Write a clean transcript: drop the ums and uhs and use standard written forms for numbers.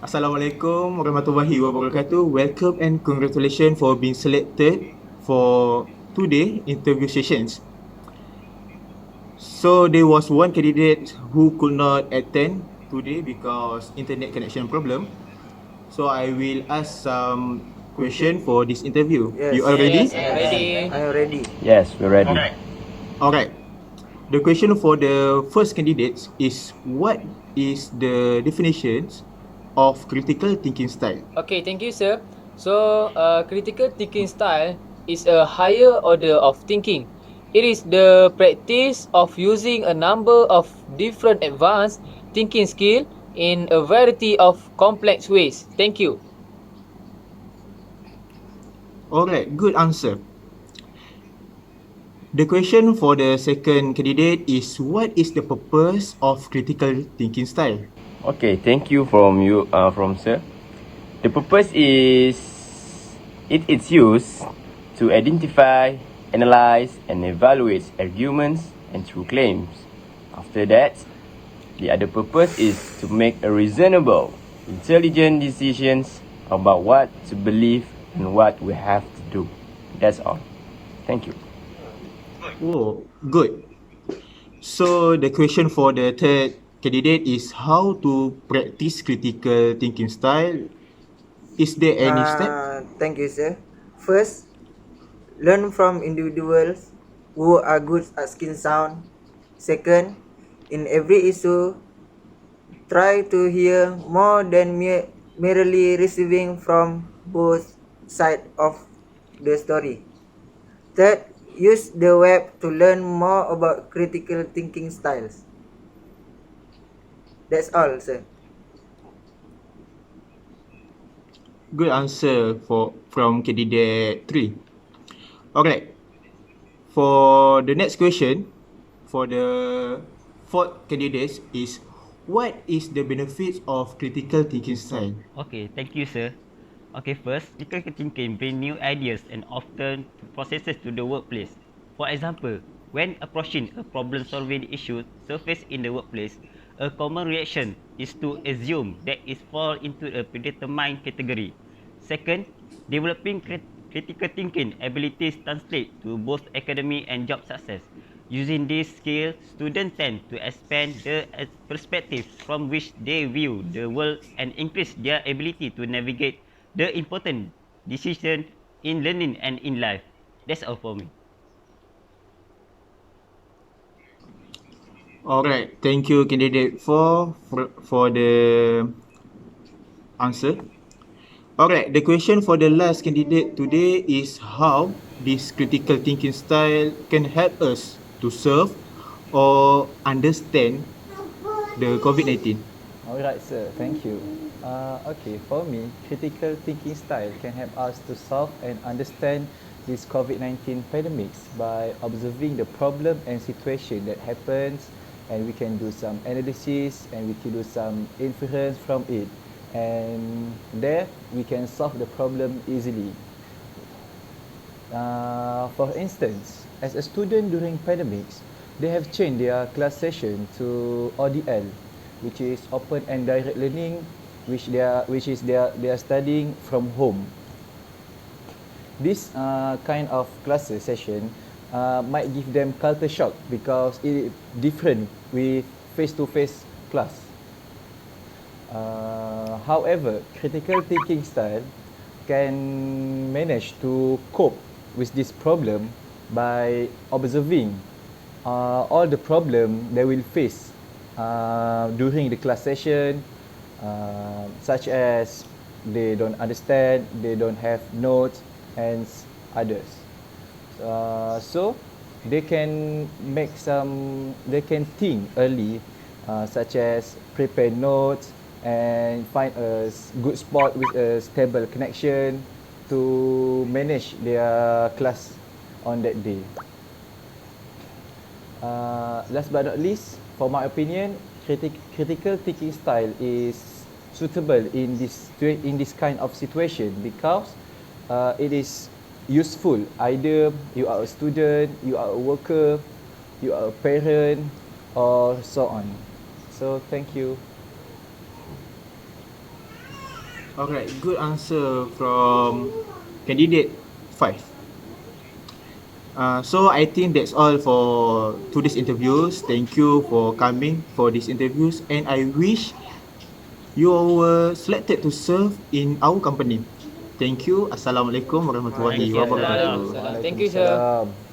Assalamualaikum warahmatullahi wabarakatuh. Welcome and congratulations for being selected for today interview sessions. So there was one candidate who could not attend today because internet connection problem. So I will ask some question for this interview. Yes. You all Yes, ready? I am ready. I am ready. Yes, we're ready. Alright. The question for the first candidate is what is the definitions of critical thinking style? Okay, thank you, sir. So, critical thinking style is a higher order of thinking. It is the practice of using a number of different advanced thinking skill in a variety of complex ways. Thank you. Alright, good answer. The question for the second candidate is what is the purpose of critical thinking style? Okay, thank you from sir. The purpose is its use to identify, analyze, and evaluate arguments and true claims. After that, the other purpose is to make a reasonable, intelligent decisions about what to believe and what we have to do. That's all. Thank you. Oh, good. So the question for the third candidate is how to practice critical thinking style. Is there any step? Thank you, sir. First, learn from individuals who are good at skin sound. Second, in every issue, try to hear more than merely receiving from both sides of the story. Third, use the web to learn more about critical thinking styles. That's all, sir. Good answer from candidate 3. Alright. For the next question, for the fourth candidate is what is the benefits of critical thinking style? Okay, thank you, sir. Okay, first, critical thinking bring new ideas and often processes to the workplace. For example, when approaching a problem-solving issue surface in the workplace, a common reaction is to assume that it falls into a predetermined category. Second, developing critical thinking abilities translate to both academic and job success. Using these skills, students tend to expand the perspective from which they view the world and increase their ability to navigate the important decisions in learning and in life. That's all for me. Alright, thank you candidate for the answer. Alright, the question for the last candidate today is how this critical thinking style can help us to serve or understand the COVID-19. Alright, sir. Thank you. Okay, for me, critical thinking style can help us to solve and understand this COVID-19 pandemics by observing the problem and situation that happens, and we can do some analysis and we can do some inference from it. And there, we can solve the problem easily. For instance, as a student during pandemics, they have changed their class session to ODL, which is open and direct learning, which they are studying from home. This kind of classes session might give them culture shock because it is different with face-to-face class. However, critical thinking style can manage to cope with this problem by observing all the problem they will face during the class session, such as they don't understand, they don't have notes, and others. So they can they can think early, such as prepare notes and find a good spot with a stable connection to manage their class on that day. Last but not least, for my opinion, critical thinking style is suitable in this kind of situation because it is useful. Either you are a student, you are a worker, you are a parent, or so on. So thank you. Alright, good answer from candidate 5. So I think that's all for today's interviews. Thank you for coming for these interviews, and I wish you were selected to serve in our company. Thank you. Assalamualaikum warahmatullahi Okay, Waalaikumsalam. Assalamualaikum. wabarakatuh. Thank you, sir. Waalaikumsalam.